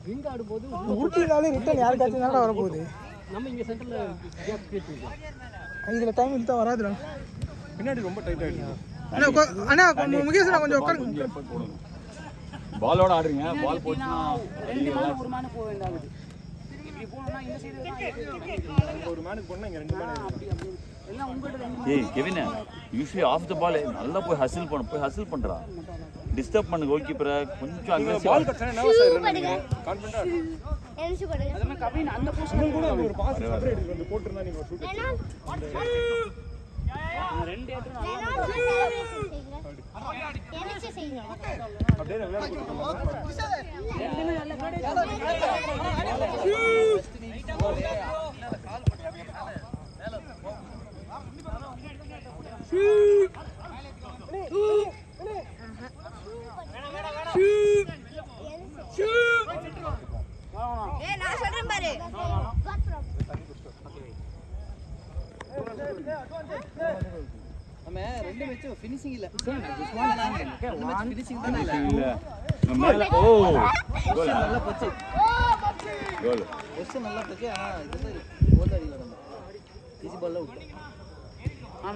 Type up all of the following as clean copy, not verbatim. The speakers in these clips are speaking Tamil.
விங் ஆடும்போது உருட்டினாலே ரிட்டர்ன் யாருக்காச்சும் தான் வர போகுது. நம்ம இங்க சென்டர்ல கேப் கிரியேட் பண்ணிக்கலாம். இதுல டைம் இழுத்தா வராதுடா. பின்னாடி ரொம்ப டைட் ஆயிடுச்சு. அண்ணா முகேஷ் கொஞ்சம் உட்காருங்க. பாலோட ஆடுறீங்க. பால் போச்சுனா ரெண்டு மேன் ஒரு மேன் போக வேண்டாது. இப்படி போறோம்னா இந்த சைடு ஒரு மேனுக்கு போனா இங்க ரெண்டு மேன் அப்படி எல்லாம் உங்ககிட்ட ரெண்டு ஏய் கெவின் யூசுவலி ஆஃப் தி பால் நல்லா போய் ஹசில் பண்றா. டிஸ்டர்ப் பண்ணு கோல் கீப்பரை கொஞ்சம் அக்ரெசிவ். பால் கட்டனா நர்வஸ் ஆயிடுறீங்க. கான்ஃபிடன்ட்டா என்சி போடுங்க. அதே மாதிரி கவின் அந்த பொசிஷன் கூட ஒரு பாஸ் செப்பரேட் எடுத்து வந்து போட்டுறதா நீங்க ஷூட் ரெண்டு ஏற்று என்சி செய்யுங்க. அப்படியே விளையாட ரெண்டுமே நல்ல நான் சொல்றேன் பாரு. நம்ம ரெண்டு மேட்ச் ஃபினிஷிங் இல்ல. ரெண்டு மேட்ச் ஃபினிஷிங் தான் இல்ல. மேல ஓ கோல் நல்லா போச்சு. கோல் வெஸ்ட் நல்லா போச்சு. ஆனா இது கோல் அடில நம்ம ஈஸி பால்ல விட்டு.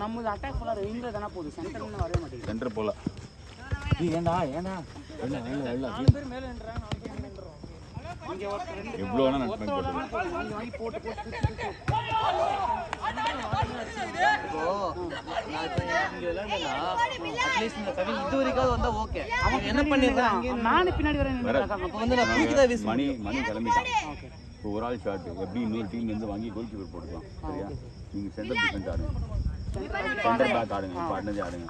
நம்ம அட்டாக் ஃபுல்லா விங்ல தான போகுது. சென்டர்ல வரவே மாட்டேங்குது. சென்டர் போல. ஏண்டா இல்ல நாலு பேர் மேல நின்றாங்க. நாலு பேர் நின்றாங்க. இங்க ஒரு ரெண்டு எவ்வளவு வேணா நான் பண்ணி போடுறேன். இங்க வாங்கி போட்டு நான் இங்க விளையாடுனா அட்லீஸ்ட் இந்த கவின் இது வரைக்கும் வந்தா ஓகே. அவன் என்ன பண்ணிருக்கான்? நானே பின்னாடி வரேன் நின்றாங்க. அப்ப வந்து நான் தூக்கி தான் வீச மணி கிளம்பிட்டான். இப்போ ஒரு ஆள் ஷாட் எப்படி இன்னொரு டீம்ல இருந்து வாங்கி கோல் கீப்பர் போட்டுக்கலாம். சரியா? நீங்க சென்டர் டிஃபென்ஸ் ஆடுங்க. சென்டர் பேக் ஆடுங்க. பாட்னே ஆடுங்க.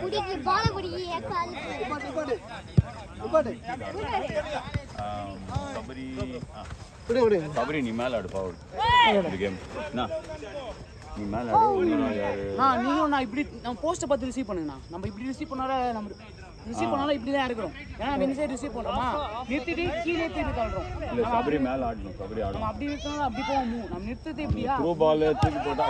குடிக்கு பால குடிக்கு கால் கபடி நீ மேல ஆடு பவர் இந்த கேம் என்ன நீ மேல ஆடு யாரு நீயும் நான் இப்படி நம்ம போஸ்ட் பார்த்து ரிசீவ் பண்ணுங்கண்ணா. நம்ம இப்படி ரிசீவ் பண்ணால நம்ம ரிசீவ் பண்ணாலும் இப்படி தான் இருக்கிறோம். ஏன்னா இந்த சைடு ரிசீவ் பண்றோமா நிறுத்திட்டு கீழே திருப்பி தள்ளுறோம். இல்ல கபடி மேல ஆடணும். கபடி ஆடணும். நம்ம அப்படி இருக்கனால அப்படி போவோம். நம்ம நிறுத்தது இப்படியா த்ரோ பால் தூக்கி போட்டா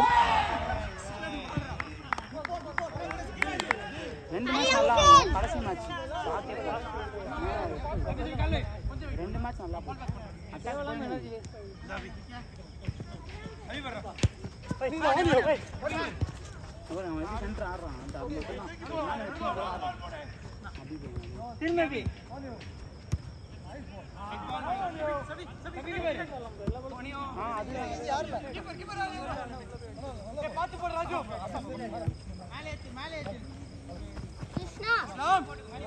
ரெண்டு மேட்ச் நல்லா கடைசி மேட்ச் ரெண்டு மேட்ச் நல்லா போச்சு. சென்டர் ஆடுறான்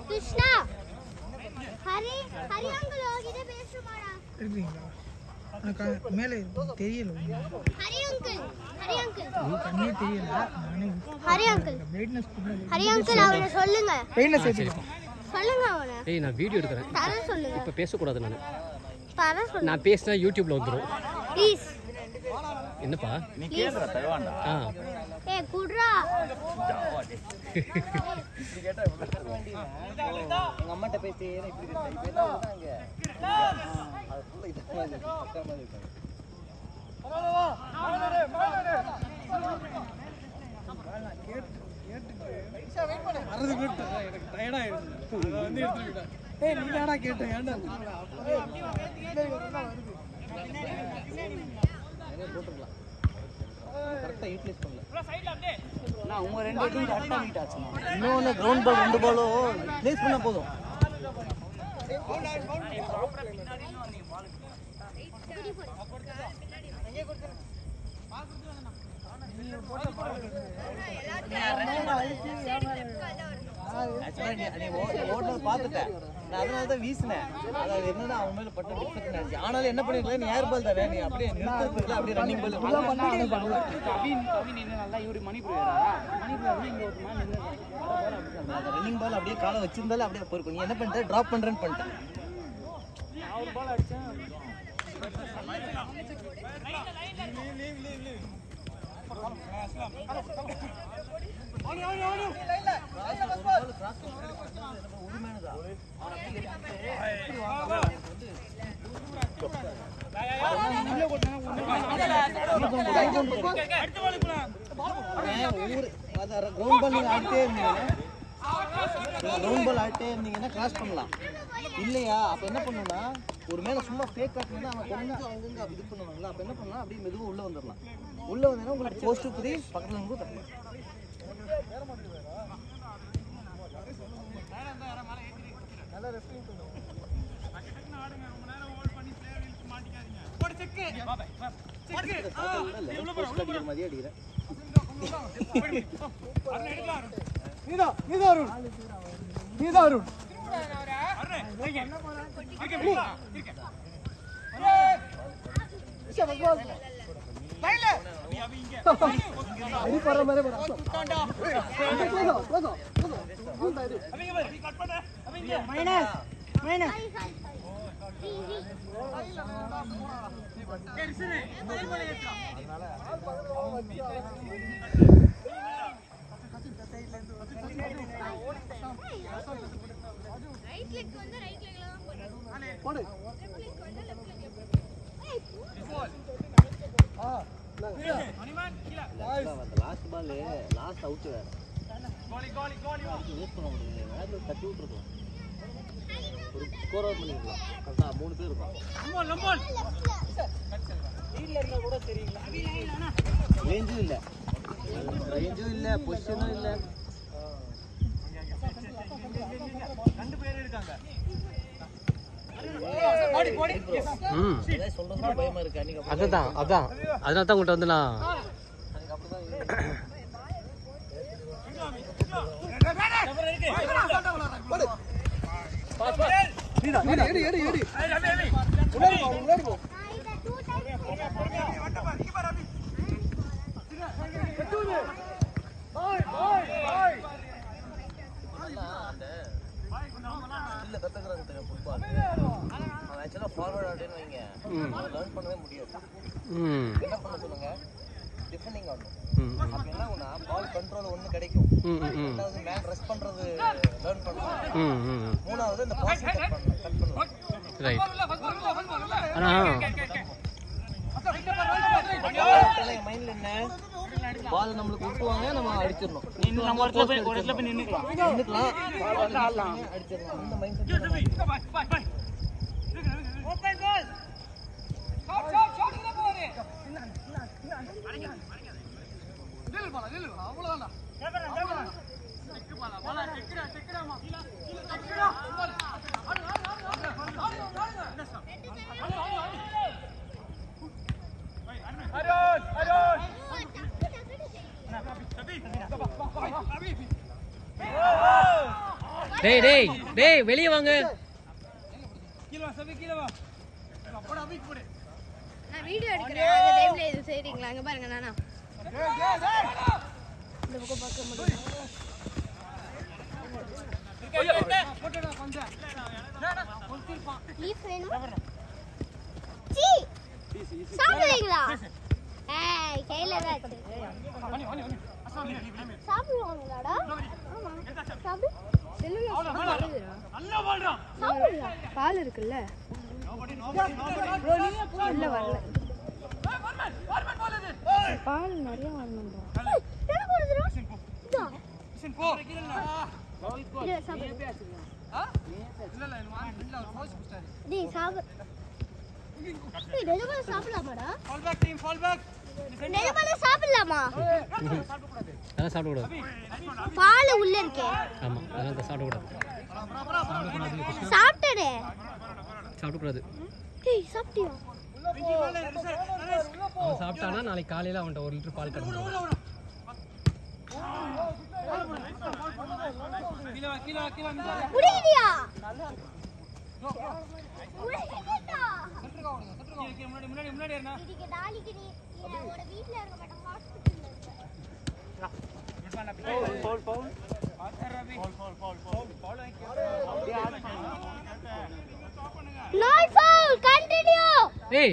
கிருஷ்ணா ஹரி அங்கிள் கிட்ட பேசுமாடா. இருக்கீங்களா? மேலே தெரியல. ஹரி அங்கிள் நீ கண்ணே தெரியல. நானே Hari uncle brightness Hari uncle அவனை சொல்லுங்க. பிரைட்னஸ் ஏத்திடுங்க. சொல்லுங்க அவனை. ஏய் நான் வீடியோ எடுக்கறேன். தர சொல்லுங்க. இப்ப பேச கூடாது நானு. தர சொல்லுங்க. நான் பேசினா யூடியூப்ல வந்துரும். ப்ளீஸ். என்னப்பா? நீ கேக்குற தரவாண்டா. ஏய் குட்ரா. இப்படி கேட்டா எங்க அம்மாட்ட பேசி இப்படி கேட்டா அங்க அது ஃபுல்லா இது மாதிரி அக்கா மாதிரி இருக்காங்க. எனக்கு டயர்டா ஆயிடுச்சு. அத வந்து எடுத்துட்டேன். ஏய் நீ என்னடா கேட்ட? ஏன்டா? போட்டுக்கலாம். கரெக்டா யூட்டிலைஸ் பண்ணல. நான் உங்க ரெண்டு பேரும் கரெக்டா மீட் ஆச்சு. இன்னொன்னு கிரவுண்ட் பால் ரெண்டு பாலும் ப்ளேஸ் பண்ணா போதும். ஓட்டர் பார்த்துட்டேன். நான் அதனால தான் வீசினேன். அதாவது என்னன்னா அவன் மேல பட்ட டிஃபெக்ட் ஆச்சு. ஆனாலும் என்ன பண்ணிருக்கல, நீ ஏர் பால் தானே, நீ அப்படியே நிறுத்துறதுல அப்படியே ரன்னிங் பால் கவின் என்ன நல்லா இவரு மணிபுரியரா இங்க ஒரு மேன் நின்னுறாங்க. ரன்னிங் பால் அப்படியே காலை வச்சிருந்தாலும் அப்படியே போயிருக்கும். நீ என்ன பண்ணிட்ட, டிராப் பண்றேன்னு பண்ணிட்டேன். நான் ஒரு பால் அடிச்சேன். கிரவுண்ட் பால் நீங்க ஆடிட்டே இருந்தீங்க. ரவுண்ட் பால் ஆட்டே இருந்தீங்கன்னா கிராஸ் பண்ணலாம். இல்லையா அப்ப என்ன பண்ணணும்னா ஒரு மேல சும்மா ஃபேக் காட்டினா அவன் கொஞ்சம் அங்கங்க இது பண்ணுவாங்கல்ல. அப்ப என்ன பண்ணலாம் அப்படியே மெதுவா உள்ள வந்துடலாம். உள்ள வந்தீங்கன்னா உங்களுக்கு போஸ்ட் புரி பக்கத்துல இருந்து தட்டலாம். நல்லா ரெஃப்ரிங் பண்ணுங்க. லாஸ்ட் பால் லாஸ்ட் அவுட் வேற யூஸ் பண்ண முடியாது. வேற தட்டி விட்டுருக்கோம். ஒரு ஸ்கோர் அவுட் பண்ணிருக்கலாம். கரெக்டா 3 பேர் இருக்கும். ரேஞ்சும் இல்ல, ரேஞ்சும் இல்ல, பொசிஷனும் இல்ல. 2 பேர் இருக்காங்க. சொல்றது பயமா இருக்கு. அன்னைக்கு அதான் அதனால தான் உங்கள்கிட்ட வந்து நான் ஃபார்வர்ட் ஆடுன்னு வைங்க, லேர்ன் பண்ணவே முடியாது. என்ன பண்ண சொல்லுங்க, டிஃபெண்டிங் ஆடணும். அப்ப என்ன ஆகும்னா பால் கண்ட்ரோல் ஒண்ணு கிடைக்கும். ரெண்டாவது மேன் ரெஸ்ட் பண்றது லேர்ன் பண்ணணும். மூணாவது இந்த பாஸ் கட் பண்ணணும். ரைட். ஆனா மைண்ட்ல என்ன பால் நம்மளுக்கு விட்டுவாங்க, நம்ம அடிச்சிடணும். நம்ம இடத்துல போய் நின்னுக்கலாம். அடிச்சிடலாம். இந்த மைண்ட் செட் டேய் வெளியே வாங்க. நான் வீடியோ எடுக்கிறேன். அந்த டைம்ல இது செய்றீங்களா? அங்க பாருங்க நானா. இந்த பக்கம் பார்க்க முடியும். லீஃப் வேணும். சீ சாப்பிடுவீங்களா? ஏய் கையில தான் இருக்கு. சாப்பிடுவாங்களாடா? ஆமா சாப்பிடு. பால் இருக்குல்ல, உள்ள வரல. பால் நிறைய வரணும். சாப்பிடலாமாடா? சாப்பிடலாமா? அதெல்லாம் சாப்பிடக்கூடாது. பால் உள்ள இருக்கே. ஆமா, அதெல்லாம் சாப்பிடக்கூடாது. சாப்பிட்டே சாப்பிடக்கூடாது. சாப்பிட்டியா? அவன் சாப்பிட்டானா நாளைக்கு காலையில அவன்கிட்ட 1 லிட்டர் பால் கறந்துடும். குடிக்கிறியா? முன்னாடி என்ன? இதுக்கு டாலிக்கு நீ உங்க வீட்ல இருக்க மாட்டோம், ஹாஸ்பிடல்ல இருக்க. Foul. Not foul. Continue. Hey.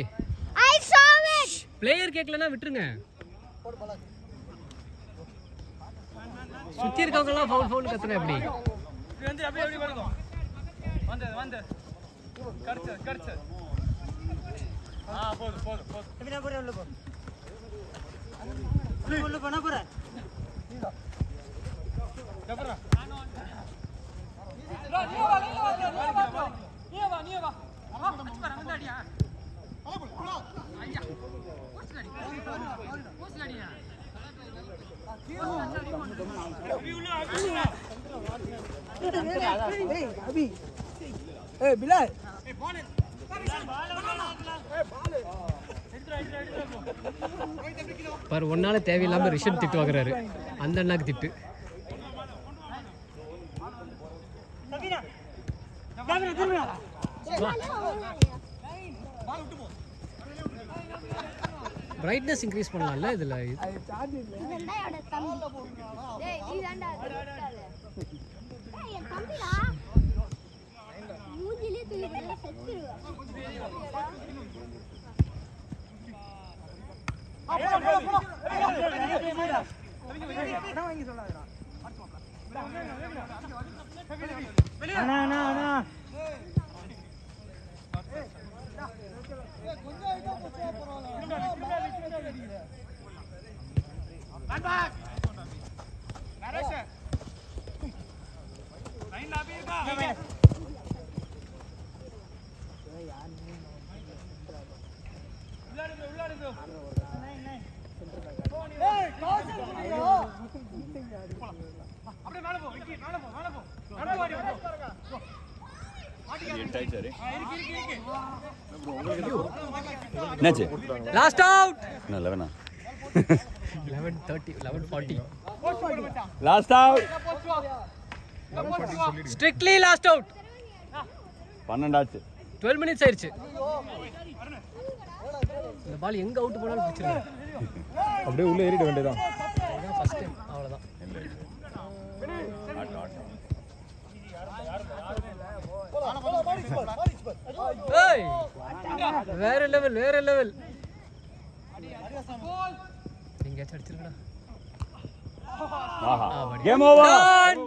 I saw it. Player கேக்கலனா விட்டுருங்க. சுத்தி இருக்கவங்க எல்லாம் ஃபவுல் கத்துனா எப்படி? இது வந்து அப்படியே வருது. வந்து. கர்ச்ச. போடு. எப்படினா போறே உள்ள போ. உள்ள போனா போறே. ஜபரா. ஏய் அபி ஏய் பிலால் பாரு ஒன்னால தேவையில்லாம ரிஷப் திட்டு வாங்குறாரு. அந்த அண்ணாக்கு திட்டு. பிரைட்னஸ் இன்க்ரீஸ் பண்ணலாம்ல இதுல. இதெண்டாயோட தம்பி. டேய் நீ தான்டா விட்டால. டேய் என் தம்பிடா. மூஞ்சிலே தூக்கிட்டு செத்துருவா. என்னாச்சு? Last out. என்ன 11 11:30 11:40. Last out. Strictly last out. 12 ஆச்சு. 12 minutes ஆயிருச்சு. இந்த பால் எங்க அவுட் போனாலும் பிடிச்சிருங்க. அப்படியே உள்ள ஏறிட வேண்டியதான். அதான் ஃபர்ஸ்ட் டைம். அவ்வளவுதான். ஏய் வேற லெவல் வேற லெவல். எங்கேயாச்சும் அடிச்சிருக்கடா. Game over.